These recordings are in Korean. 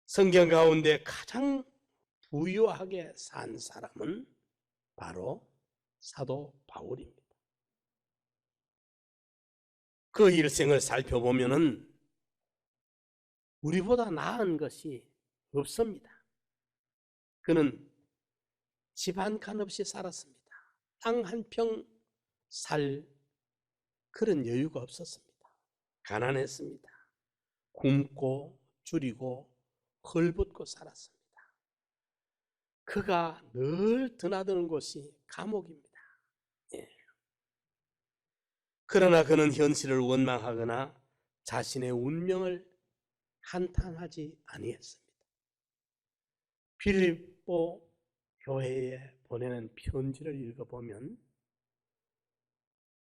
성경 가운데 가장 부유하게 산 사람은 바로 사도 바울입니다. 그 일생을 살펴보면은 우리보다 나은 것이 없습니다. 그는 집 한 칸 없이 살았습니다. 땅 한 평 살 그런 여유가 없었습니다. 가난했습니다. 굶고 줄이고 헐벗고 살았습니다. 그가 늘 드나드는 곳이 감옥입니다. 예. 그러나 그는 현실을 원망하거나 자신의 운명을 한탄하지 아니했습니다. 빌립보 교회에 보내는 편지를 읽어보면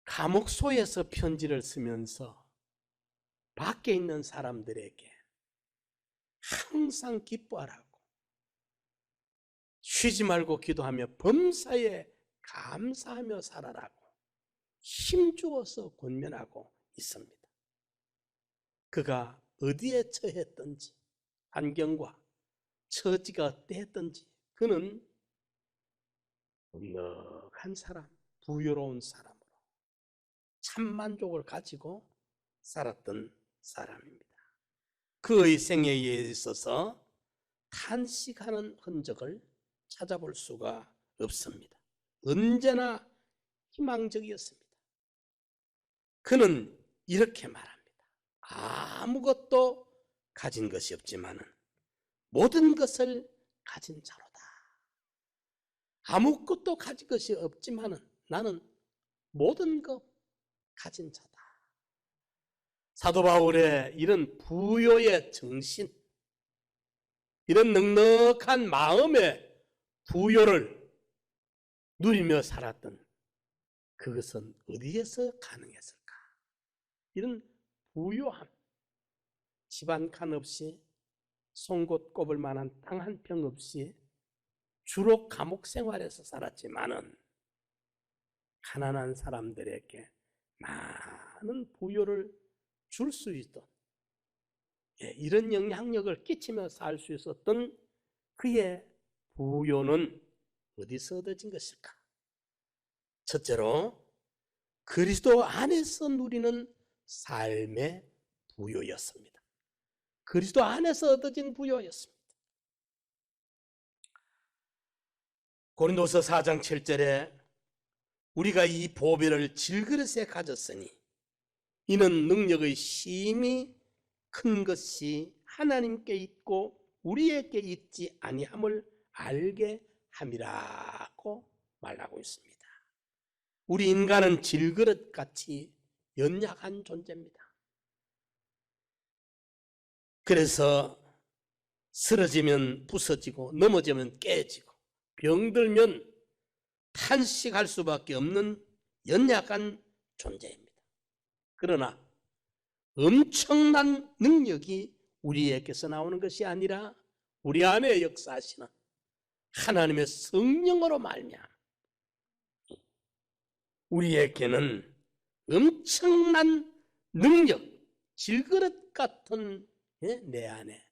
감옥소에서 편지를 쓰면서 밖에 있는 사람들에게 항상 기뻐하라고, 쉬지 말고 기도하며 범사에 감사하며 살아라고 힘주어서 권면하고 있습니다. 그가 어디에 처했든지, 환경과 처지가 어땠든지 그는 넉넉한 사람, 부유로운 사람으로 참만족을 가지고 살았던 사람입니다. 그의 생애에 있어서 탄식하는 흔적을 찾아볼 수가 없습니다. 언제나 희망적이었습니다. 그는 이렇게 말합니다. 아무것도 가진 것이 없지만은 모든 것을 가진 자로다. 아무것도 가진 것이 없지만은 나는 모든 것 가진 자다. 사도 바울의 이런 부요의 정신, 이런 넉넉한 마음의 부요를 누리며 살았던 그것은 어디에서 가능했을까? 이런 부요함, 집 한 칸 없이 송곳 꼽을 만한 땅 한 평 없이 주로 감옥 생활에서 살았지만은 가난한 사람들에게 많은 부요를 줄 수 있던, 이런 영향력을 끼치며 살 수 있었던 그의 부요는 어디서 얻어진 것일까? 첫째로 그리스도 안에서 누리는 삶의 부요였습니다. 그리스도 안에서 얻어진 부요였습니다. 고린도서 4장 7절에 우리가 이 보배를 질그릇에 가졌으니 이는 능력의 심히 큰 것이 하나님께 있고 우리에게 있지 아니함을 알게 함이라고 말하고 있습니다. 우리 인간은 질그릇같이 연약한 존재입니다. 그래서 쓰러지면 부서지고 넘어지면 깨지고 병들면 탄식할 수밖에 없는 연약한 존재입니다. 그러나 엄청난 능력이 우리에게서 나오는 것이 아니라 우리 안에 역사하시는 하나님의 성령으로 말미암아 우리에게는 엄청난 능력, 질그릇 같은 내 안에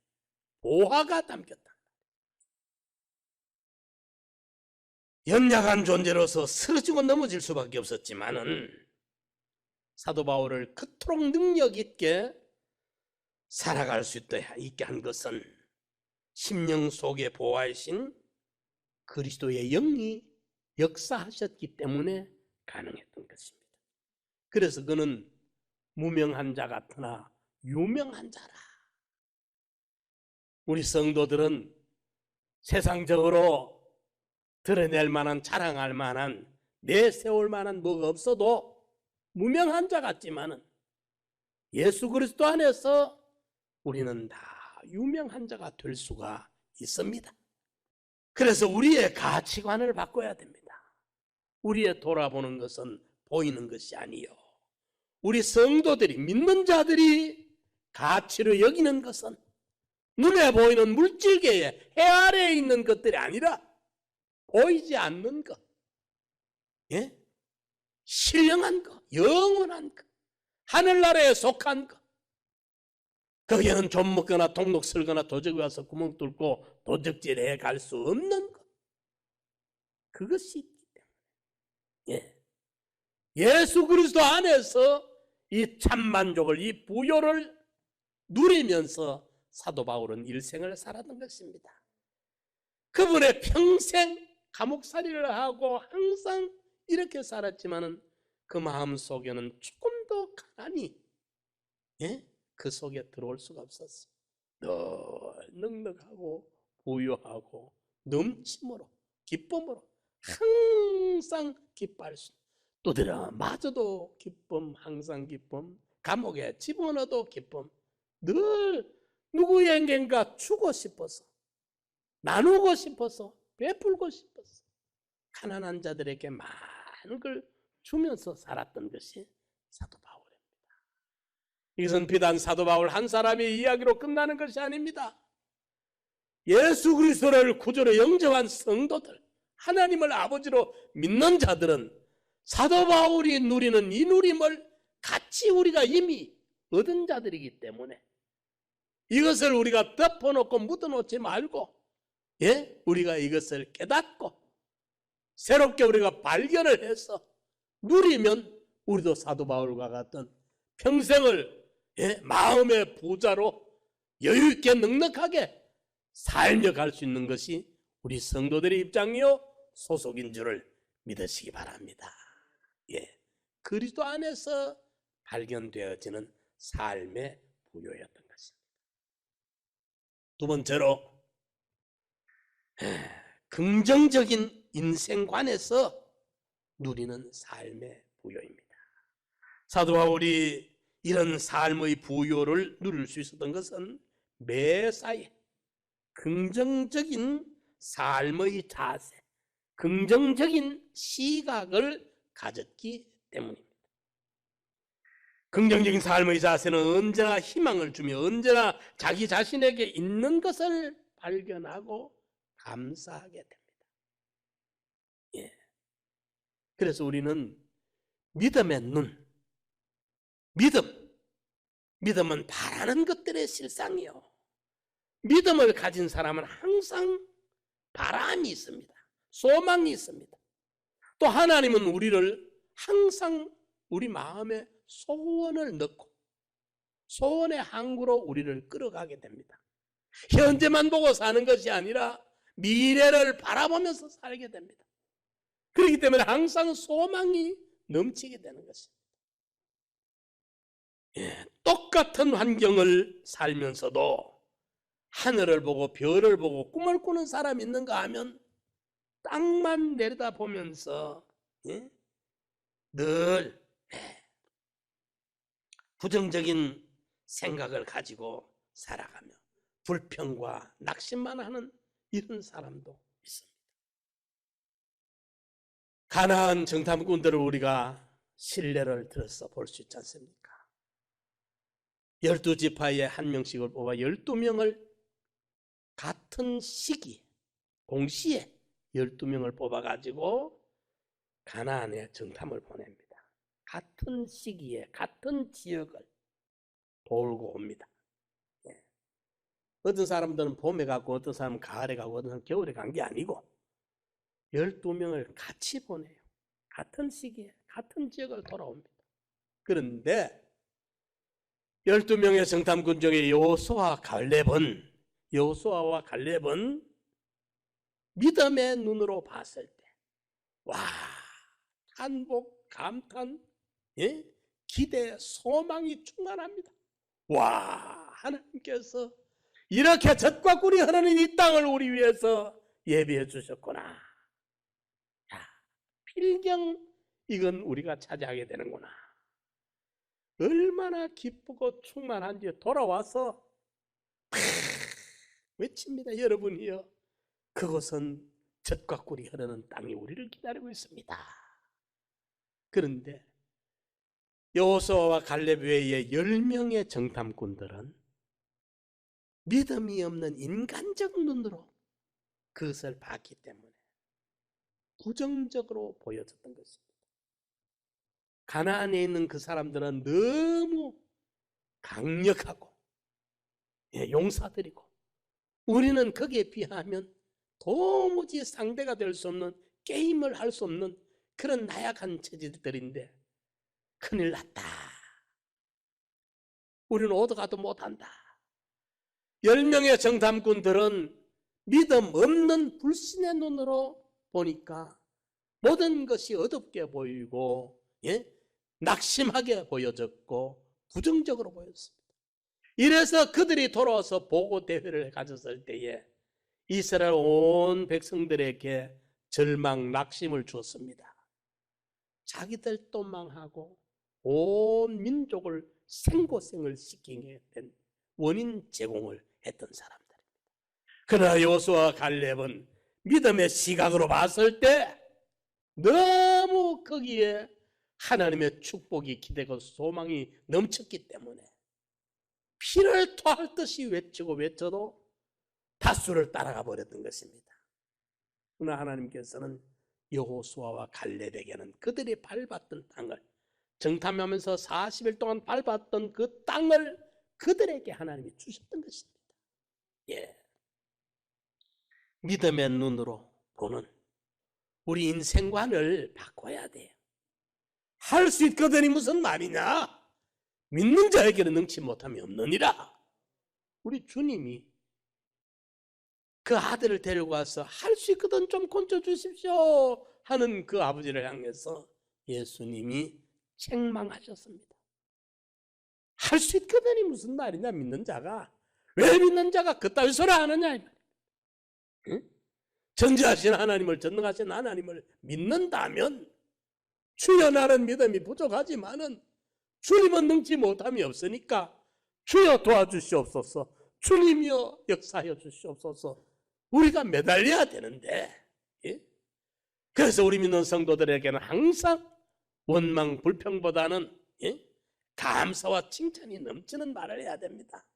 보화가 담겼다. 연약한 존재로서 쓰러지고 넘어질 수밖에 없었지만은 사도 바울을 그토록 능력 있게 살아갈 수 있게 한 것은 심령 속에 보화이신 그리스도의 영이 역사하셨기 때문에 가능했던 것입니다. 그래서 그는 무명한 자 같으나 유명한 자라. 우리 성도들은 세상적으로 드러낼 만한, 자랑할 만한, 내세울 만한 뭐가 없어도 무명한 자 같지만은 예수 그리스도 안에서 우리는 다 유명한 자가 될 수가 있습니다. 그래서 우리의 가치관을 바꿔야 됩니다. 우리의 돌아보는 것은 보이는 것이 아니요, 우리 성도들이, 믿는 자들이 가치로 여기는 것은 눈에 보이는 물질계의 해 아래에 있는 것들이 아니라 보이지 않는 것, 신령한 것, 영원한 것, 하늘나라에 속한 것, 거기에는 좀 먹거나 동록 쓸거나 도적이 와서 구멍 뚫고 도적질해 갈 수 없는 것. 그것이 있기 때문에 예수 그리스도 안에서 이 참만족을, 이 부요를 누리면서 사도 바울은 일생을 살았던 것입니다. 그분의 평생 감옥살이를 하고 항상 이렇게 살았지만은 그 마음 속에는 조금 더 가난이 그 속에 들어올 수가 없었어요. 늘 넉넉하고 부유하고 넘침으로 기쁨으로 항상 기뻐할 수, 두드려 맞아도 기쁨, 항상 기쁨, 감옥에 집어넣어도 기쁨, 늘 누구에겐가 주고 싶어서, 나누고 싶어서, 베풀고 싶어서 가난한 자들에게 많은 걸 주면서 살았던 것이 사도 바울입니다. 이것은 비단 사도 바울 한 사람의 이야기로 끝나는 것이 아닙니다. 예수 그리스도를 구주로 영접한 성도들, 하나님을 아버지로 믿는 자들은 사도 바울이 누리는 이 누림을 같이 우리가 이미 얻은 자들이기 때문에 이것을 우리가 덮어놓고 묻어놓지 말고 우리가 이것을 깨닫고 새롭게 우리가 발견을 해서 누리면 우리도 사도 바울과 같은 평생을 마음의 부자로 여유있게 넉넉하게 살며 갈 수 있는 것이 우리 성도들의 입장이요 소속인 줄을 믿으시기 바랍니다. 그리스도 안에서 발견되어지는 삶의 부요였던 것입니다. 두 번째로 긍정적인 인생관에서 누리는 삶의 부요입니다. 사도 바울이 이런 삶의 부요를 누릴 수 있었던 것은 매사에 긍정적인 삶의 자세, 긍정적인 시각을 가졌기 때문입니다. 긍정적인 삶의 자세는 언제나 희망을 주며 언제나 자기 자신에게 있는 것을 발견하고 감사하게 됩니다. 그래서 우리는 믿음의 눈, 믿음은 바라는 것들의 실상이요. 믿음을 가진 사람은 항상 바람이 있습니다. 소망이 있습니다. 또 하나님은 우리를 항상 우리 마음에 소원을 넣고 소원의 항구로 우리를 끌어가게 됩니다. 현재만 보고 사는 것이 아니라 미래를 바라보면서 살게 됩니다. 그렇기 때문에 항상 소망이 넘치게 되는 것입니다. 똑같은 환경을 살면서도 하늘을 보고 별을 보고 꿈을 꾸는 사람이 있는가 하면 땅만 내려다보면서 늘 부정적인 생각을 가지고 살아가며 불평과 낙심만 하는 이런 사람도 있습니다. 가나안 정탐꾼들을 우리가 신뢰를 들어서 볼 수 있지 않습니까? 12지파에 한 명씩을 뽑아 12명을 같은 시기에 동시에 12명을 뽑아가지고 가나안에 정탐을 보냅니다. 같은 시기에 같은 지역을 돌고 옵니다. 어떤 사람들은 봄에 가고 어떤 사람은 가을에 가고 어떤 사람은 겨울에 간 게 아니고 12명을 같이 보내요. 같은 시기에 같은 지역을 돌아옵니다. 그런데 12명의 정탐꾼 중에 여호수아와 갈렙은 믿음의 눈으로 봤을 때 한복, 감탄, 기대, 소망이 충만합니다. 하나님께서 이렇게 젖과 꿀이 흐르는 이 땅을 우리 위해서 예비해 주셨구나. 필경 이건 우리가 차지하게 되는구나. 얼마나 기쁘고 충만한지 돌아와서 외칩니다. 여러분이요, 그것은 젖과 꿀이 흐르는 땅이 우리를 기다리고 있습니다. 그런데 여호수아와 갈렙 외에 10명의 정탐꾼들은 믿음이 없는 인간적 눈으로 그것을 봤기 때문에 부정적으로 보여졌던 것입니다. 가나안에 있는 그 사람들은 너무 강력하고 용사들이고, 우리는 거기에 비하면 도무지 상대가 될 수 없는, 게임을 할 수 없는 그런 나약한 체질들인데 큰일 났다. 우리는 오더가도 못한다. 10명의 정탐꾼들은 믿음 없는 불신의 눈으로 보니까 모든 것이 어둡게 보이고 낙심하게 보여졌고 부정적으로 보였습니다. 이래서 그들이 돌아와서 보고 대회를 가졌을 때에 이스라엘 온 백성들에게 절망, 낙심을 주었습니다. 자기들도 망하고 온 민족을 생고생을 시키게 된 원인 제공을 했던 사람들입니다. 그러나 여호수아와 갈렙은 믿음의 시각으로 봤을 때 너무 거기에 하나님의 축복이 기대고 소망이 넘쳤기 때문에 피를 토할 듯이 외쳐도 다수를 따라가 버렸던 것입니다. 그러나 하나님께서는 여호수아와 갈렙에게는 그들이 밟았던 땅을, 정탐하면서 40일 동안 밟았던 그 땅을 그들에게 하나님이 주셨던 것입니다. 믿음의 눈으로 보는 우리 인생관을 바꿔야 돼요. 할 수 있거든이 무슨 말이냐? 믿는 자에게는 능치 못함이 없느니라. 우리 주님이 그 아들을 데리고 와서 할 수 있거든 좀 건져 주십시오 하는 그 아버지를 향해서 예수님이 책망하셨습니다. 할 수 있거든이 무슨 말이냐? 믿는 자가. 왜 믿는 자가 그따위 소리 하느냐? 응? 전지하신 하나님을, 전능하신 하나님을 믿는다면 주여 나는 믿음이 부족하지만은 주님은 능치 못함이 없으니까 주여 도와주시옵소서, 주님이여 역사하여 주시옵소서, 우리가 매달려야 되는데, 그래서 우리 믿는 성도들에게는 항상 원망 불평보다는 감사와 칭찬이 넘치는 말을 해야 됩니다.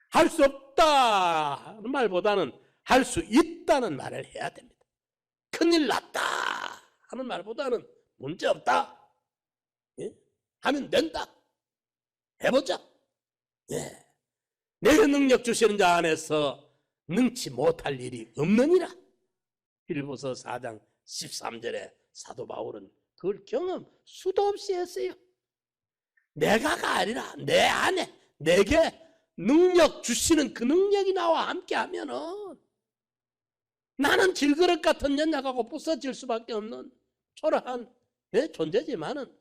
할 수 없다 하는 말보다는 할 수 있다는 말을 해야 됩니다. 큰일 났다 하는 말보다는 문제 없다, 하면 된다, 해보자, 내게 능력 주시는 자 안에서 능치 못할 일이 없느니라. 빌립보서 4장 13절에 사도 바울은 그걸 경험 수도 없이 했어요. 내가가 아니라 내 안에 내게 능력 주시는 그 능력이 나와 함께하면은 나는 질그릇 같은 연약하고 부서질 수밖에 없는 초라한 존재지만은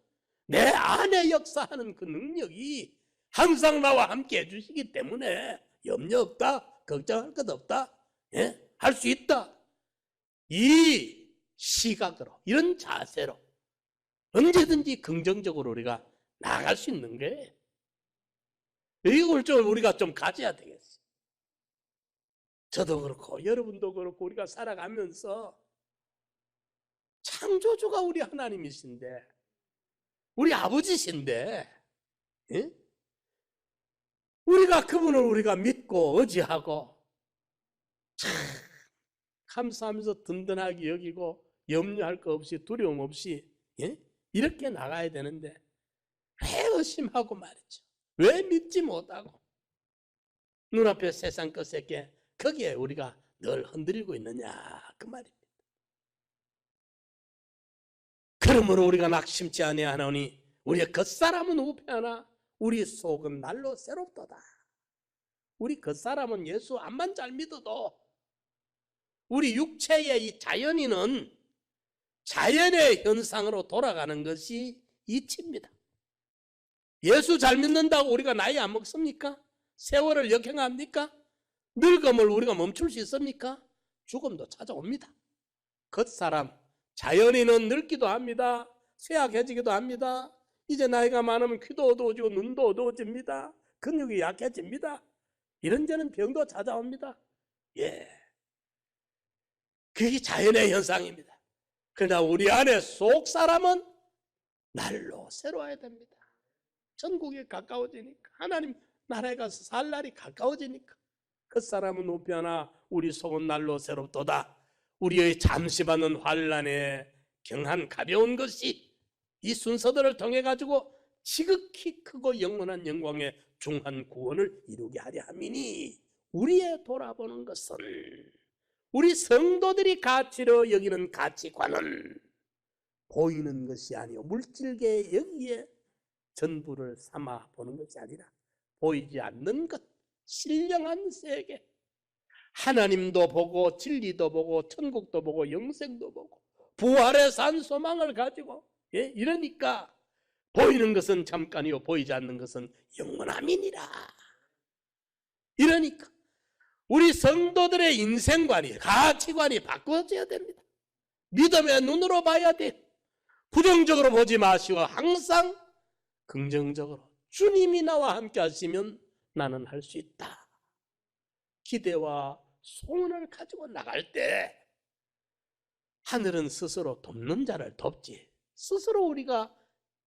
내 안에 역사하는 그 능력이 항상 나와 함께 해주시기 때문에 염려 없다, 걱정할 것 없다, 할 수 있다. 이 시각으로, 이런 자세로 언제든지 긍정적으로 우리가 나아갈 수 있는 거예요. 이걸 좀 우리가 좀 가져야 되겠어요. 저도 그렇고 여러분도 그렇고 우리가 살아가면서 창조주가 우리 하나님이신데, 우리 아버지신데, 우리가 그분을 우리가 믿고 의지하고 참 감사하면서 든든하게 여기고 염려할 거 없이 두려움 없이 이렇게 나가야 되는데 왜 의심하고 말이죠. 왜 믿지 못하고 눈앞에 세상 것에게 거기에 우리가 늘 흔들리고 있느냐 그 말입니다. 그러므로 우리가 낙심치 아니하노니 우리의 겉사람은 후패하나 우리 속은 날로 새롭도다. 우리 겉사람은 예수 암만 잘 믿어도 우리 육체의 이 자연인은 자연의 현상으로 돌아가는 것이 이치입니다. 예수 잘 믿는다고 우리가 나이 안 먹습니까? 세월을 역행합니까? 늙음을 우리가 멈출 수 있습니까? 죽음도 찾아옵니다. 겉사람 자연인은 늙기도 합니다. 쇠약해지기도 합니다. 이제 나이가 많으면 귀도 어두워지고 눈도 어두워집니다. 근육이 약해집니다. 이런저런 병도 찾아옵니다. 그게 자연의 현상입니다. 그러나 우리 안에 속 사람은 날로 새로워야 됩니다. 천국에 가까워지니까, 하나님 나라에 가서 살 날이 가까워지니까 그 사람은 우편하나 우리 속은 날로 새롭도다. 우리의 잠시 받는 환난에 경한 가벼운 것이 이 순서들을 통해 가지고 지극히 크고 영원한 영광의 중한 구원을 이루게 하려 함이니, 우리의 돌아보는 것은, 우리 성도들이 가치로 여기는 가치관은 보이는 것이 아니요 물질계의 여기에 전부를 삼아 보는 것이 아니라 보이지 않는 것, 신령한 세계, 하나님도 보고 진리도 보고 천국도 보고 영생도 보고 부활의 산 소망을 가지고, 이러니까 보이는 것은 잠깐이요 보이지 않는 것은 영원함이니라. 이러니까 우리 성도들의 인생관이, 가치관이 바꿔져야 됩니다. 믿음의 눈으로 봐야 돼. 부정적으로 보지 마시고 항상 긍정적으로, 주님이 나와 함께 하시면 나는 할 수 있다. 기대와 소원을 가지고 나갈 때 하늘은 스스로 돕는 자를 돕지, 스스로 우리가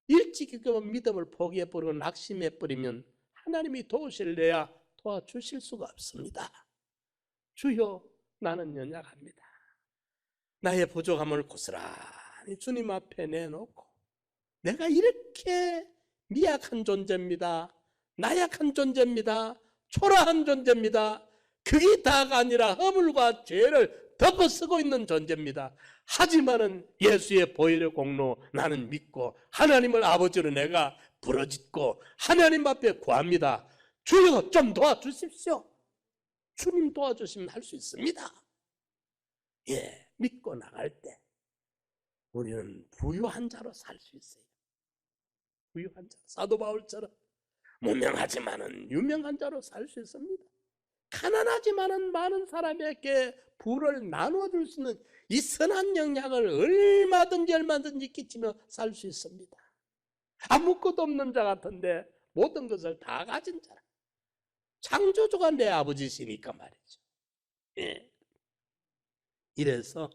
일찍 믿음을 포기해버리고 낙심해버리면 하나님이 도우실래야 도와주실 수가 없습니다. 주여, 나는 연약합니다. 나의 부족함을 고스란히 주님 앞에 내놓고, 내가 이렇게 미약한 존재입니다, 나약한 존재입니다, 초라한 존재입니다, 그게 다가 아니라 허물과 죄를 덮어쓰고 있는 존재입니다. 하지만은 예수의 보혈의 공로 나는 믿고 하나님을 아버지로 내가 부르짖고 하나님 앞에 구합니다. 주여, 좀 도와주십시오. 주님 도와주시면 할 수 있습니다. 믿고 나갈 때 우리는 부유한 자로 살 수 있어요. 부유한 자, 사도 바울처럼 무명하지만은 유명한 자로 살 수 있습니다. 가난하지만은 많은 사람에게 부를 나눠줄 수 있는 이 선한 영향을 얼마든지 끼치며 살 수 있습니다. 아무것도 없는 자 같은데 모든 것을 다 가진 자라. 창조주가 내 아버지시니까 말이죠. 이래서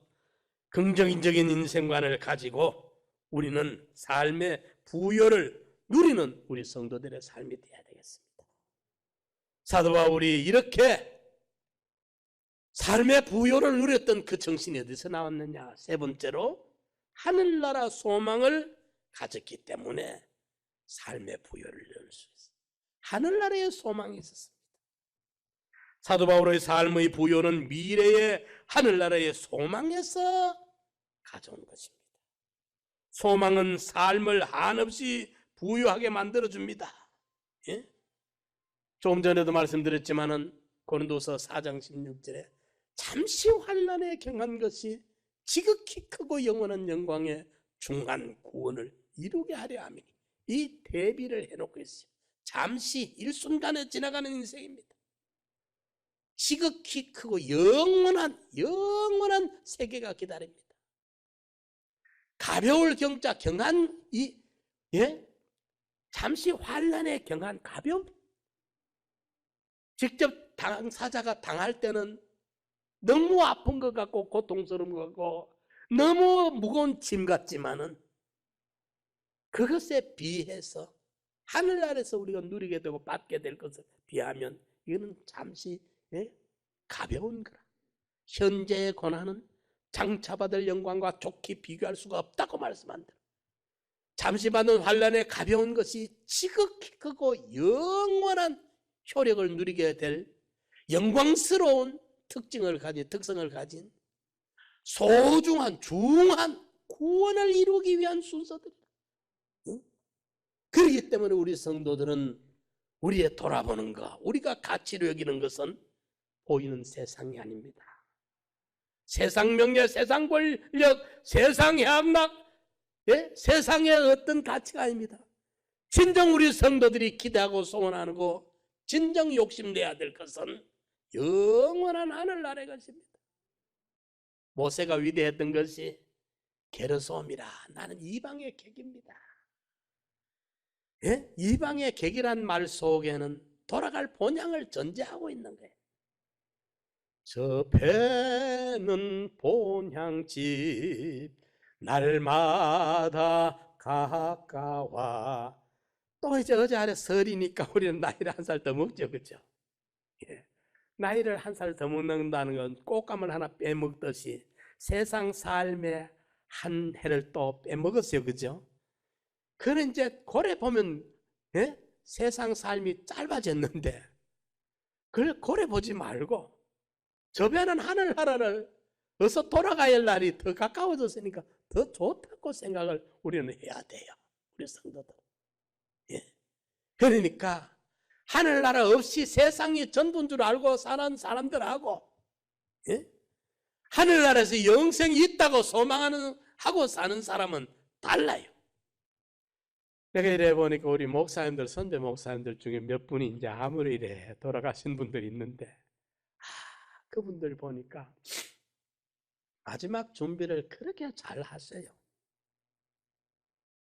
긍정적인 인생관을 가지고 우리는 삶의 부여를 누리는 우리 성도들의 삶이 되어야 되겠습니다. 사도 바울이 이렇게 삶의 부여를 누렸던 그 정신이 어디서 나왔느냐? 세 번째로 하늘나라 소망을 가졌기 때문에 삶의 부여를 누릴 수 있어요. 하늘나라의 소망이 있었습니다. 사도 바울의 삶의 부여는 미래의 하늘나라의 소망에서 가져온 것입니다. 소망은 삶을 한없이 부유하게 만들어줍니다. 조금 전에도 말씀드렸지만은 고린도서 4장 16절에 잠시 환난에 경한 것이 지극히 크고 영원한 영광의 중한 구원을 이루게 하려 함이니, 이 대비를 해놓고 있어요. 잠시 일순간에 지나가는 인생입니다. 지극히 크고 영원한 세계가 기다립니다. 가벼울 경자 경한 잠시 환난에 경한 가벼움. 직접 당사자가 당할 때는 너무 아픈 것 같고 고통스러운 것 같고 너무 무거운 짐 같지만은 그것에 비해서 하늘나라에서 우리가 누리게 되고 받게 될 것에 비하면 이거는 잠시 가벼운 거라. 현재의 고난은 장차받을 영광과 좋게 비교할 수가 없다고 말씀한다. 잠시 받은 환난의 가벼운 것이 지극히 크고 영원한 효력을 누리게 될 영광스러운 특성을 가진 소중한 중한 구원을 이루기 위한 순서들이다. 그렇기 때문에 우리 성도들은 우리의 돌아보는 것, 우리가 가치로 여기는 것은 보이는 세상이 아닙니다. 세상 명예, 세상 권력, 세상 향락, 세상의 어떤 가치가 아닙니다. 진정 우리 성도들이 기대하고 소원하고 진정 욕심내야 될 것은 영원한 하늘나라의 것입니다. 모세가 위대했던 것이 게르솜이라, 나는 이방의 객입니다. 이방의 객이란 말 속에는 돌아갈 본향을 전제하고 있는 거예요. 저 배는 본향집 날마다 가까워. 또 이제 어제 아래 설이니까 우리는 나이를 한 살 더 먹죠, 그렇죠? 나이를 한 살 더 먹는다는 건 꽃감을 하나 빼먹듯이 세상 삶의 한 해를 또 빼먹었어요, 그죠? 그는 이제 고래 보면 세상 삶이 짧아졌는데 그걸 고래 보지 말고 저 배는 하늘나라를 어서 돌아가야 할 날이 더 가까워졌으니까 더 좋다고 생각을 우리는 해야 돼요. 우리 성도들. 그러니까 하늘나라 없이 세상이 전부인 줄 알고 사는 사람들하고 하늘나라에서 영생이 있다고 소망하는 하고 사는 사람은 달라요. 내가 이래 보니까 우리 목사님들, 선배 목사님들 중에 몇 분이 이제 아무리 이래 돌아가신 분들이 있는데 그분들 보니까 마지막 준비를 그렇게 잘 하세요.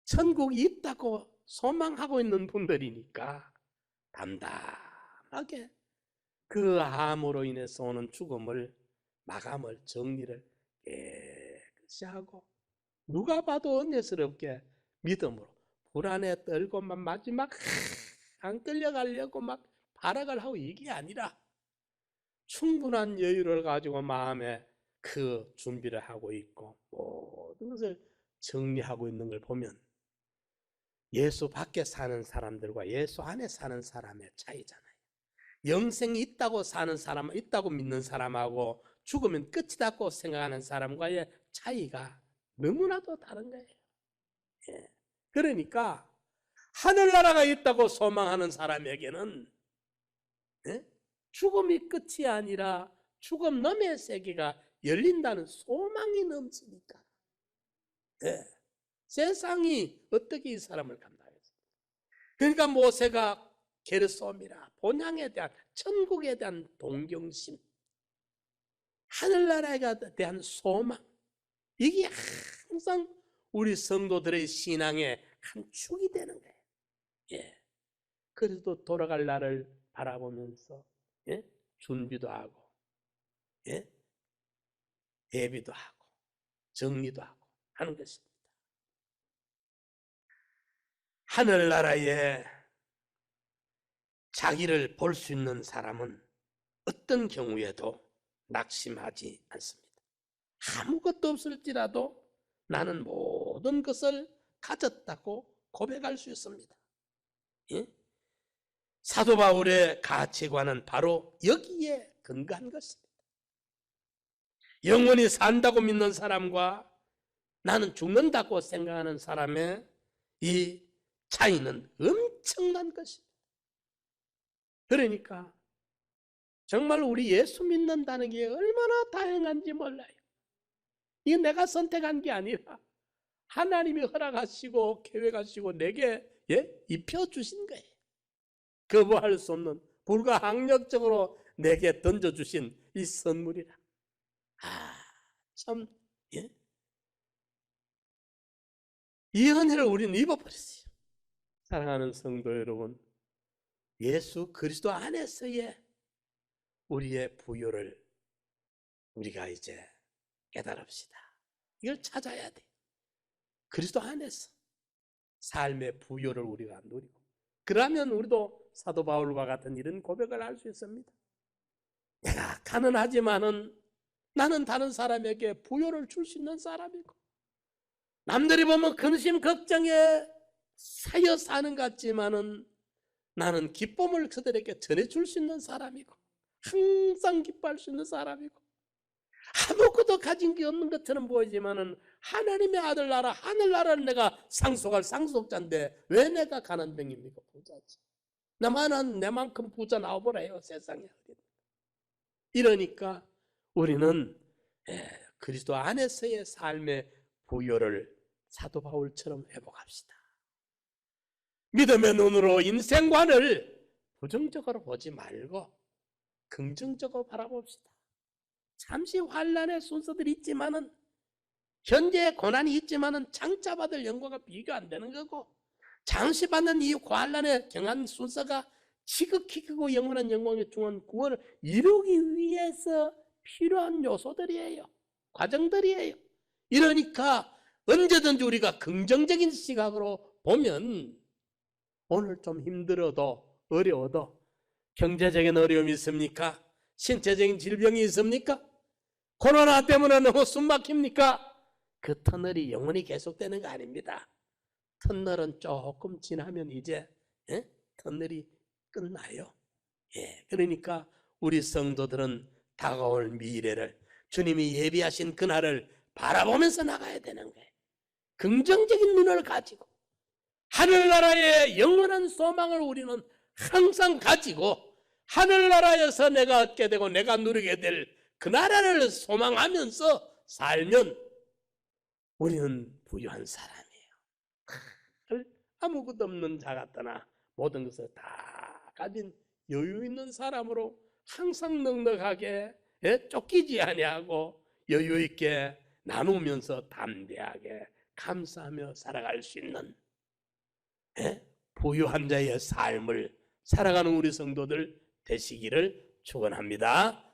천국이 있다고 소망하고 있는 분들이니까 담담하게 그 암으로 인해서 오는 죽음을 마감을 정리를 깨끗이 하고 누가 봐도 은혜스럽게 믿음으로 불안에 떨고만 마지막 안 끌려가려고 막 발악을 하고 이게 아니라 충분한 여유를 가지고 마음에 그 준비를 하고 있고 모든 것을 정리하고 있는 걸 보면 예수 밖에 사는 사람들과 예수 안에 사는 사람의 차이잖아요. 영생이 있다고 사는 사람, 있다고 믿는 사람하고 죽으면 끝이다고 생각하는 사람과의 차이가 너무나도 다른 거예요. 그러니까 하늘나라가 있다고 소망하는 사람에게는 죽음이 끝이 아니라 죽음 너머의 세계가 열린다는 소망이 넘치니까 세상이 어떻게 이 사람을 감당했습니까? 그러니까 모세가 게르솜이라 본향에 대한 천국에 대한 동경심, 하늘나라에 대한 소망, 이게 항상 우리 성도들의 신앙의 한 축이 되는 거예요. 그래도 돌아갈 날을 바라보면서 준비도 하고 예비도 하고 정리도 하고 하는 것입니다. 하늘나라에 자기를 볼 수 있는 사람은 어떤 경우에도 낙심하지 않습니다. 아무것도 없을지라도 나는 모든 것을 가졌다고 고백할 수 있습니다. 사도 바울의 가치관은 바로 여기에 근거한 것입니다. 영원히 산다고 믿는 사람과 나는 죽는다고 생각하는 사람의 이 차이는 엄청난 것입니다. 그러니까 정말 우리 예수 믿는다는 게 얼마나 다양한지 몰라요. 이게 내가 선택한 게 아니라 하나님이 허락하시고 계획하시고 내게 입혀주신 거예요. 거부할 수 없는 불가항력적으로 내게 던져주신 이 선물이라. 참 이 은혜를 우리는 입어버렸어요. 사랑하는 성도 여러분, 예수 그리스도 안에서의 우리의 부요를 우리가 이제 깨달읍시다. 이걸 찾아야 돼. 그리스도 안에서 삶의 부요를 우리가 누리고, 그러면 우리도 사도 바울과 같은 이런 고백을 할 수 있습니다. 내가 가난하지만은 나는 다른 사람에게 부요를 줄 수 있는 사람이고, 남들이 보면 근심 걱정에 쌓여 사는 것 같지만은 나는 기쁨을 그들에게 전해줄 수 있는 사람이고, 항상 기뻐할 수 있는 사람이고, 아무것도 가진 게 없는 것처럼 보이지만은 하나님의 아들 나라, 하늘나라를 내가 상속할 상속자인데 왜 내가 가난뱅입니까? 부자지. 나만은 내만큼 부자 나와보래요, 세상에. 이러니까 우리는 그리스도 안에서의 삶의 부요를 사도 바울처럼 회복합시다. 믿음의 눈으로 인생관을 부정적으로 보지 말고 긍정적으로 바라봅시다. 잠시 환난의 순서들이 있지만은, 현재 고난이 있지만은 장차 받을 영광과 비교 안 되는 거고, 잠시 받는 이 환난의 경한 순서가 지극히 크고 영원한 영광의 중한 구원을 이루기 위해서 필요한 요소들이에요. 과정들이에요. 이러니까 언제든지 우리가 긍정적인 시각으로 보면, 오늘 좀 힘들어도 어려워도 경제적인 어려움이 있습니까? 신체적인 질병이 있습니까? 코로나 때문에 너무 숨 막힙니까? 그 터널이 영원히 계속되는 거 아닙니다. 터널은 조금 지나면 이제 터널이 끝나요. 그러니까 우리 성도들은 다가올 미래를, 주님이 예비하신 그날을 바라보면서 나가야 되는 거예요. 긍정적인 눈을 가지고 하늘나라의 영원한 소망을 우리는 항상 가지고 하늘나라에서 내가 얻게 되고 내가 누리게 될 그 나라를 소망하면서 살면 우리는 부유한 사람이에요. 아무것도 없는 자 같으나 모든 것을 다 가진 여유 있는 사람으로 항상 넉넉하게 쫓기지 아니하고 여유 있게 나누면서 담대하게 감사하며 살아갈 수 있는 부유한 자의 삶을 살아가는 우리 성도들 되시기를 축원합니다.